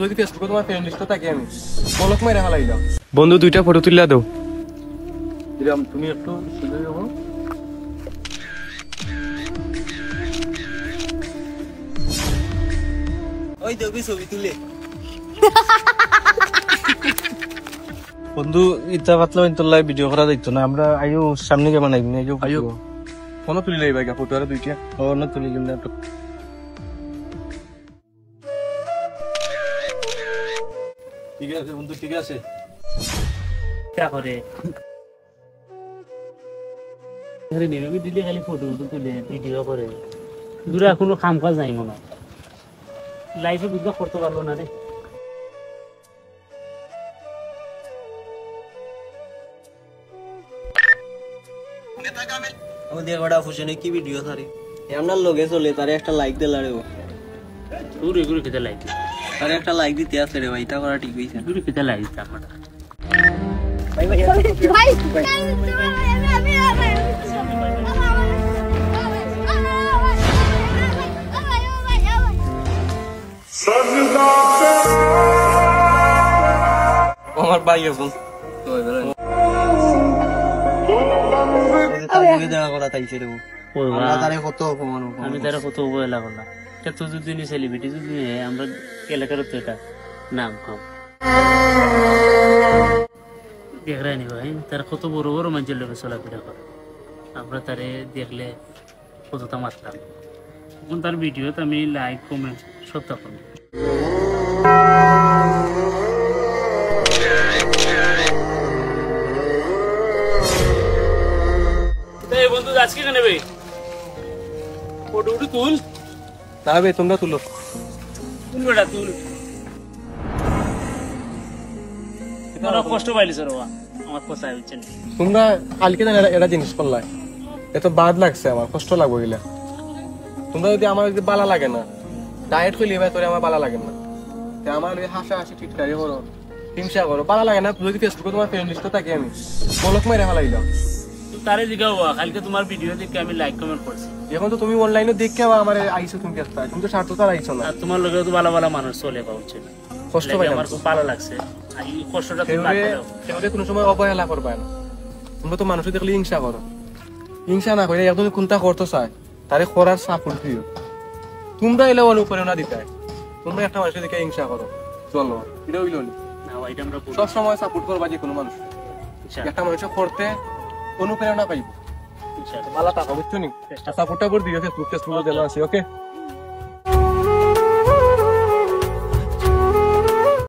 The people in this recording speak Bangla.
যদি ফেসবুকে তোমার ফ্রেন্ড লিস্টে থাকি আমি ব্লক মেরে ফেলাইলাম। বন্ধু দুইটা ফটো তুলে দাও। দিলাম, তুমি একটু সুযোগ দেবো। ওই দেখবি ছবি তুলে বন্ধু ইটা পাতলা ইন্তলাই ভিডিও করা যাইতো না, আমরা আইও সামনে কে বানাইবি না আইও ফোন তুলি লইবা গা ফটো আর দুইটা ও না তুলি গেল না। ঠিক আছে বন্ধু, ঠিক আছে। क्या करे আরে নিরবি দিলে খালি ফটো তুলে ভিডিও করে দূরে কোনো কাম কাজ নাই মনে লাইফে বুঝবা করতে পারলো না রে। আমাদের কটা ফুশনে কি ভিডিও সারি আপনার লগে চলে তারে একটা লাইক দিলা রে দূরে দূরে খেতে লাইক তারে একটা লাইক দিতে আছে রে ভাই, এটা করা ঠিক হইছে। দূরে খেতে লাইক আমার ভাই ভাই আমার ভাই এখন আমি তারা কত অবহেলা করলাম। এত যদি সেলিব্রিটি যদি আমরা এলাকার তো এটা নাম কম দেখরাই নি ভাই, তারা কত বড় বড় মানুষের লোকের চলাফেরা করে, আমরা তারে দেখলে কতটা মারতাম। এখন তার ভিডিওতে আমি লাইক কমেন্ট সব তখন বন্ধু আজকে কেন নেবে ফটো উঠে তুল না বে তোমরা তুলো তুল বেটা তুল। তোরা কষ্ট পাইলিস রে আমার কথা হচ্ছে তোমরা কালকে না এটা জিনিস করলাই, এত বাদ লাগছে, আমার কষ্ট লাগবে গেলে। তোমরা যদি আমার যদি বালা লাগে না ডায়েট করলে ভাই তোরে আমার বালা লাগে না, আমার হাসা হাসি ঠিক কারি করো হিংসা করো বালা লাগে না। যদি ফেসবুকে তোমার ফ্রেন্ড লিস্টে থাকি আমি ব্লক মেরে ফেলাইলাম। তারে জিগাও কালকে তোমার ভিডিও দেখে আমি লাইক কমেন্ট করছি। এখন তো তুমি অনলাইনে দেখে আমার আইছো, তুমি একটা তুমি তো স্বার্থ তার আইছো না। আর তোমার লগে তো ভালো ভালো মানুষ চলে পাচ্ছে, কষ্ট পাই আমার খুব ভালো লাগছে। এই কষ্টটা তুমি না করো, কেউরে কোনো সময় অবহেলা করবা না। তোমরা তো মানুষ দেখলে হিংসা করো, হিংসা না করে একদম কোনটা করতে চায় তারে করার সাপোর্ট দিও। তোমরা এলে উপরে না দিতে, তোমরা একটা মানুষের দেখে হিংসা করো চলো এটা হইল না এটা আমরা সব সময় সাপোর্ট করবা যে কোনো মানুষ একটা মানুষের করতে অনুপ্রেরণা পাইব। ভালো টাকা বুঝছো নি সাপোর্টটা করে দিও ফেসবুক দেওয়া আছে। ওকে।